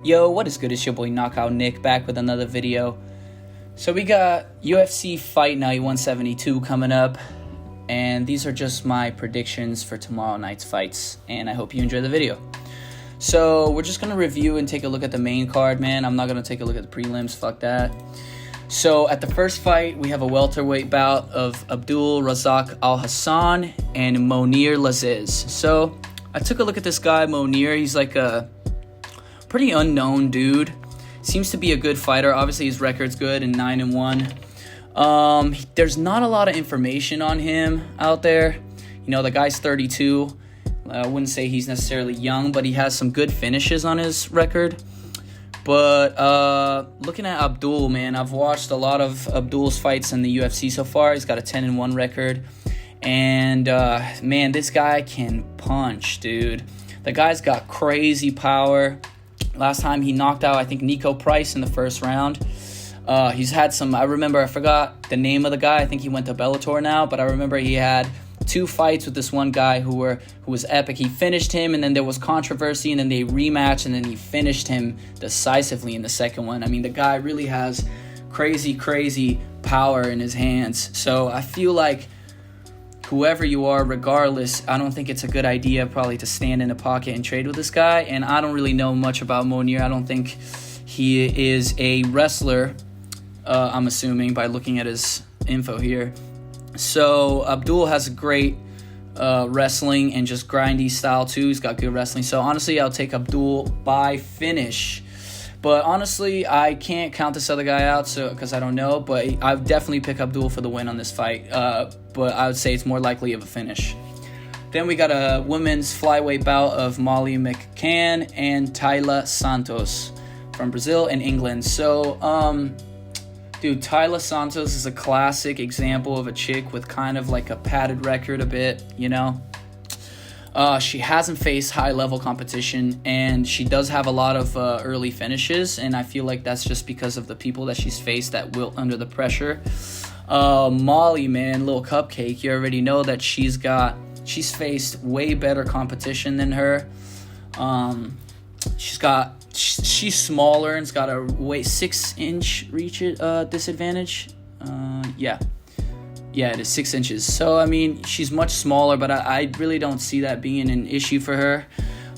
Yo, what is good? It's your boy Knockout Nick back with another video. So we got UFC Fight Night 172 coming up, and these are just my predictions for tomorrow night's fights, and I hope you enjoy the video. So we're just going to review and take a look at the main card, man. I'm not going to take a look at the prelims, fuck that. So at the first fight, we have a welterweight bout of Abdul Razak Al Hassan and Mounir Laziz. So I took a look at this guy, Mounir. He's like a pretty unknown dude. Seems to be a good fighter. Obviously his record's good and 9-1. There's not a lot of information on him out there. You know, the guy's 32. I wouldn't say he's necessarily young, but he has some good finishes on his record. But looking at Abdul, man, I've watched a lot of Abdul's fights in the UFC so far. He's got a 10-1 record. And man, this guy can punch, dude. The guy's got crazy power. Last time he knocked out, I think, Nico Price in the first round. He's had some, I forgot the name of the guy. I think he went to Bellator now, but I remember he had 2 fights with this one guy who was epic. He finished him, and then there was controversy, and then they rematched, and then he finished him decisively in the second one. I mean, the guy really has crazy power in his hands. So I feel like whoever you are, regardless, I don't think it's a good idea probably to stand in the pocket and trade with this guy. And I don't really know much about Mounir. I don't think he is a wrestler, I'm assuming, by looking at his info here. So Abdul has great wrestling and just grindy style too. He's got good wrestling. So honestly, I'll take Abdul by finish. But honestly, I can't count this other guy out because I don't know. But I would definitely pick Abdul for the win on this fight. But I would say it's more likely of a finish. Then we got a women's flyweight bout of Molly Mccann and Tyla Santos from Brazil and England. So, dude, Tyla Santos is a classic example of a chick with kind of like a padded record a bit, you know. She hasn't faced high-level competition, and she does have a lot of early finishes, and I feel like that's just because of the people that she's faced that wilt under the pressure. Molly, man, little cupcake, you already know that she's faced way better competition than her. She's smaller and's got a 6-inch reach disadvantage. Yeah, it is 6 inches. So, I mean, she's much smaller, but I really don't see that being an issue for her.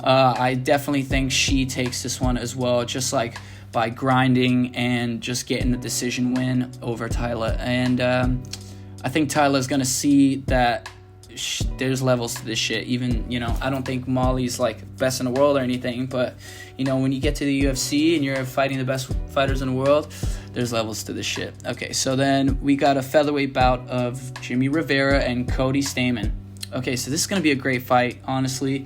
I definitely think she takes this one as well, just like by grinding and just getting the decision win over Tyla. And I think Tyla's going to see that there's levels to this shit. Even, you know, I don't think Molly's like best in the world or anything, but, you know, when you get to the UFC and you're fighting the best fighters in the world, there's levels to this shit. Okay, so then we got a featherweight bout of Jimmy Rivera and Cody Stamen. Okay, so this is going to be a great fight, honestly.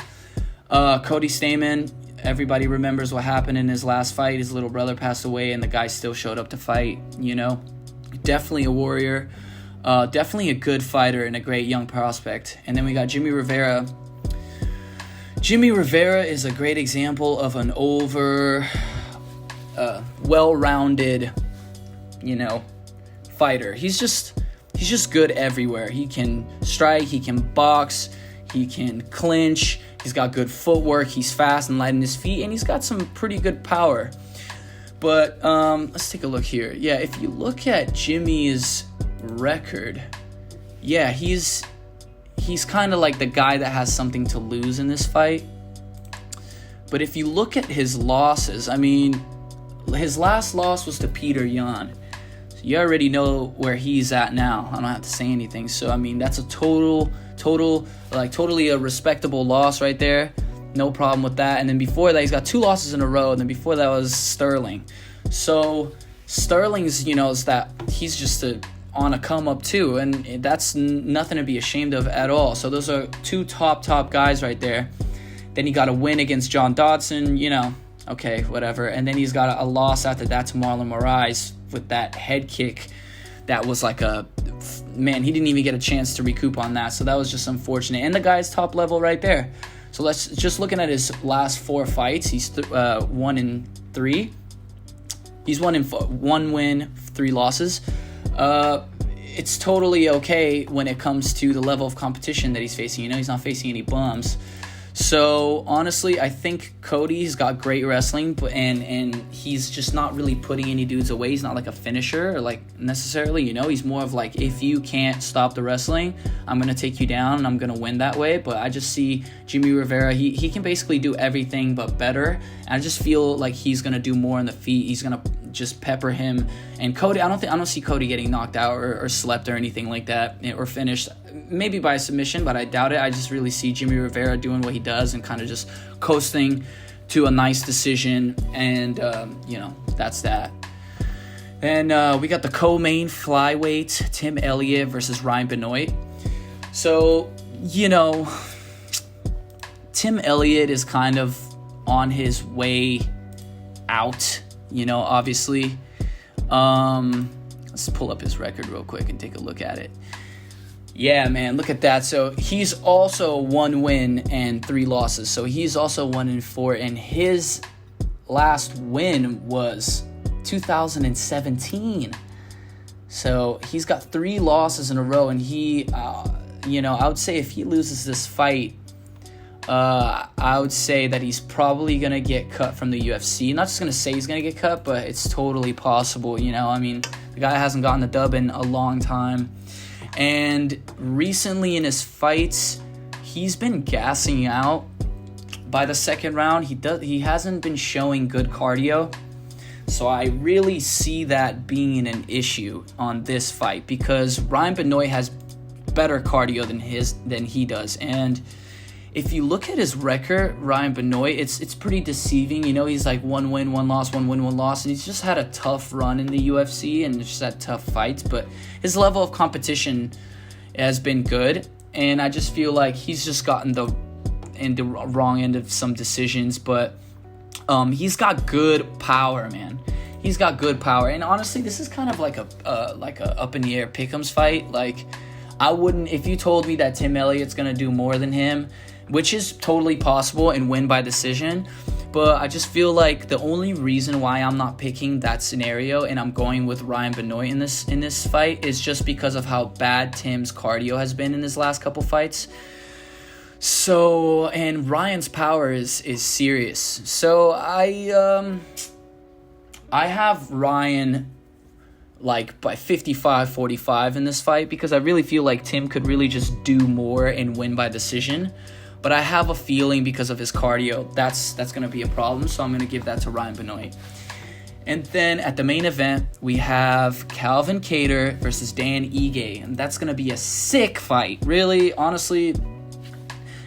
Cody Stamen, everybody remembers what happened in his last fight. His little brother passed away, and the guy still showed up to fight, you know. Definitely a warrior. Definitely a good fighter and a great young prospect. And then we got Jimmy Rivera. Jimmy Rivera is a great example of an well-rounded, you know, fighter. He's just good everywhere. He can strike, he can box, he can clinch, he's got good footwork, he's fast and light on his feet, and he's got some pretty good power. But let's take a look here. Yeah, if you look at Jimmy's record, yeah, he's kind of like the guy that has something to lose in this fight. But if you look at his losses, I mean, his last loss was to Peter Yan. So you already know where he's at now. I don't have to say anything. So, I mean, that's a totally a respectable loss right there. No problem with that. And then before that, he's got 2 losses in a row. And then before that was Sterling. So Sterling's, you know, is that he's just on a come up too. And that's nothing to be ashamed of at all. So those are 2 top guys right there. Then he got a win against John Dodson, you know. Okay, whatever. And then he's got a loss after that to Marlon Moraes with that head kick. That was like man, he didn't even get a chance to recoup on that. So that was just unfortunate. And the guy's top level right there. So let's just looking at his last 4 fights. He's 1-3. He's 1 win, 3 losses. It's totally okay when it comes to the level of competition that he's facing. You know, he's not facing any bums. So honestly, I think Cody's got great wrestling, and he's just not really putting any dudes away. He's not like a finisher or like necessarily, he's more of like, if you can't stop the wrestling, I'm gonna take you down and I'm gonna win that way. But I just see Jimmy Rivera, he can basically do everything but better. And I just feel like he's gonna do more on the feet. He's gonna just pepper him. And Cody, I don't see Cody getting knocked out or slept or anything like that, or finished. Maybe by submission, but I doubt it. I just really see Jimmy Rivera doing what he does and kind of just coasting to a nice decision. And that's that. And we got the co-main flyweight, Tim Elliott versus Ryan Benoit. So Tim Elliott is kind of on his way out, obviously. Let's pull up his record real quick and take a look at it. Yeah, man, look at that. So he's also 1 win and 3 losses. So he's also 1-4, and his last win was 2017. So he's got 3 losses in a row, and he, I would say if he loses this fight, I would say that he's probably going to get cut from the UFC. Not just going to say he's going to get cut, but it's totally possible, the guy hasn't gotten the dub in a long time. And recently in his fights, he's been gassing out by the second round. He hasn't been showing good cardio. So I really see that being an issue on this fight, because Ryan Benoit has better cardio than he does. And if you look at his record, Ryan Benoit, it's pretty deceiving. He's like 1 win, 1 loss, 1 win, 1 loss. And he's just had a tough run in the UFC and just had tough fights. But his level of competition has been good. And I just feel like he's just gotten the wrong end of some decisions. But he's got good power, man. He's got good power. And honestly, this is kind of like a up in the air pick'ems fight. Like, I wouldn't, if you told me that Tim Elliott's going to do more than him, which is totally possible, and win by decision. But I just feel like the only reason why I'm not picking that scenario and I'm going with Ryan Benoit in this fight is just because of how bad Tim's cardio has been in his last couple fights. So, and Ryan's power is serious. So I have Ryan like by 55-45 in this fight, because I really feel like Tim could really just do more and win by decision. But I have a feeling because of his cardio, that's going to be a problem. So I'm going to give that to Ryan Benoit. And then at the main event, we have Calvin Keator versus Dan Ige. And that's going to be a sick fight. Really, honestly,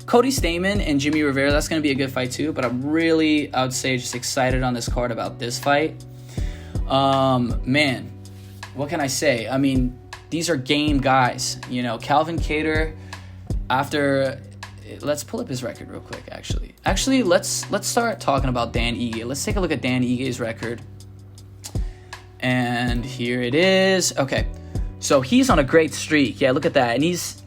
Cody Stamen and Jimmy Rivera, that's going to be a good fight too. But I'm really, I would say, just excited on this card about this fight. Man, what can I say? I mean, these are game guys. Calvin Keator, after... Let's pull up his record real quick, actually. Let's start talking about Dan Ige. Let's take a look at Dan Ige's record. And here it is. Okay. So he's on a great streak. Yeah, look at that. And he's...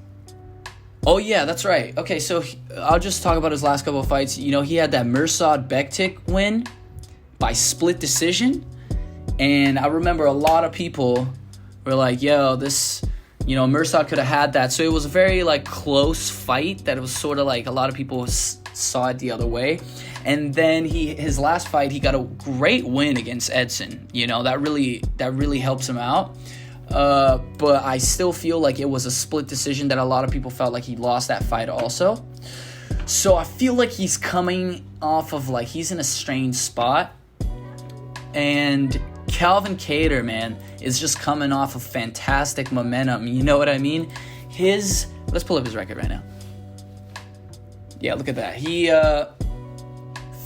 Oh, yeah, that's right. Okay, so I'll just talk about his last couple of fights. He had that Mirsad Bektik win by split decision. And I remember a lot of people were like, yo, this... Mirsad could have had that. So it was a very, close fight that it was sort of like a lot of people saw it the other way. And then his last fight, he got a great win against Edson. That really helps him out. But I still feel like it was a split decision that a lot of people felt like he lost that fight also. So I feel like he's coming off of, he's in a strange spot. And Calvin Keator, man, is just coming off of fantastic momentum. You know what I mean? Let's pull up his record right now. Yeah, look at that. He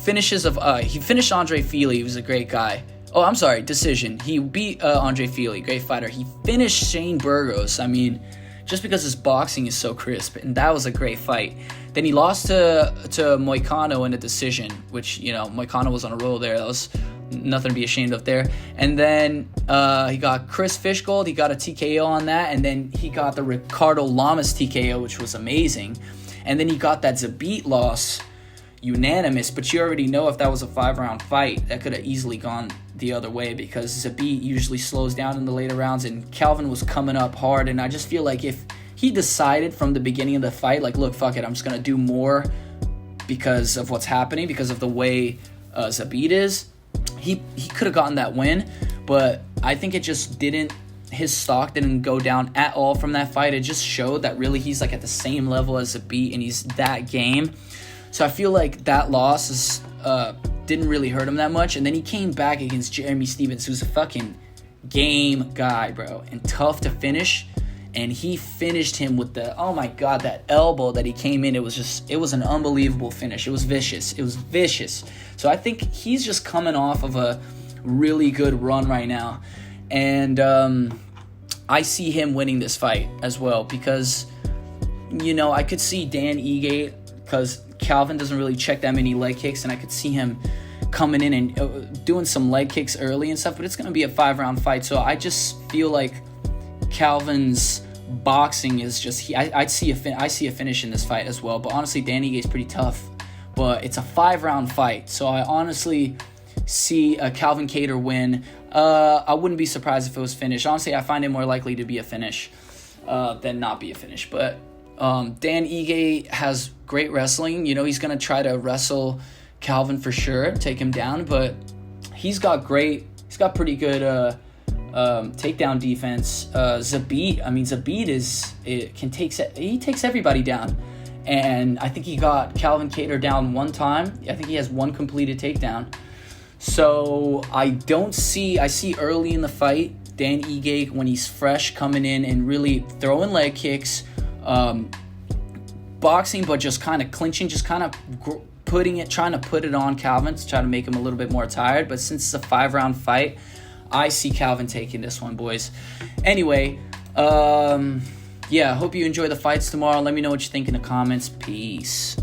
finished Andre Fili. He was a great guy. Oh, I'm sorry, decision. He beat Andre Fili, great fighter. He finished Shane Burgos. I mean, just because his boxing is so crisp, and that was a great fight. Then he lost to Moicano in a decision, which, Moicano was on a roll there. That was nothing to be ashamed of there. And then he got Chris Fishgold. He got a TKO on that. And then he got the Ricardo Lamas TKO, which was amazing. And then he got that Zabit loss unanimous. But you already know if that was a 5-round fight, that could have easily gone the other way, because Zabit usually slows down in the later rounds. And Calvin was coming up hard. And I just feel like if he decided from the beginning of the fight, look, fuck it, I'm just going to do more because of what's happening, because of the way Zabit is. He could have gotten that win, but I think it just didn't. His stock didn't go down at all from that fight. It just showed that really he's like at the same level as Zabit, and he's that game. So I feel like that loss didn't really hurt him that much. And then he came back against Jeremy Stephens, who's a fucking game guy, bro, and tough to finish. And he finished him with oh my God, that elbow that he came in. It was an unbelievable finish. It was vicious. So I think he's just coming off of a really good run right now. And I see him winning this fight as well because, I could see Dan Ige, because Calvin doesn't really check that many leg kicks, and I could see him coming in and doing some leg kicks early and stuff, but it's going to be a 5-round fight. So I just feel like Calvin's boxing is just I see a finish in this fight as well. But honestly, Dan Ige is pretty tough, but it's a 5-round fight, so I honestly see a Calvin Keator win. I wouldn't be surprised if it was finished. Honestly, I find it more likely to be a finish than not be a finish. But Dan Ige has great wrestling. He's gonna try to wrestle Calvin for sure, take him down, but he's got pretty good takedown defense. Zabit he takes everybody down, and I think he got Calvin Keator down one time. I think he has one completed takedown. So I see early in the fight Dan Ige, when he's fresh, coming in and really throwing leg kicks, boxing, but just kind of clinching, just kind of trying to put it on Calvin to try to make him a little bit more tired. But since it's a 5-round fight, I see Calvin taking this one, boys. Anyway, I hope you enjoy the fights tomorrow. Let me know what you think in the comments. Peace.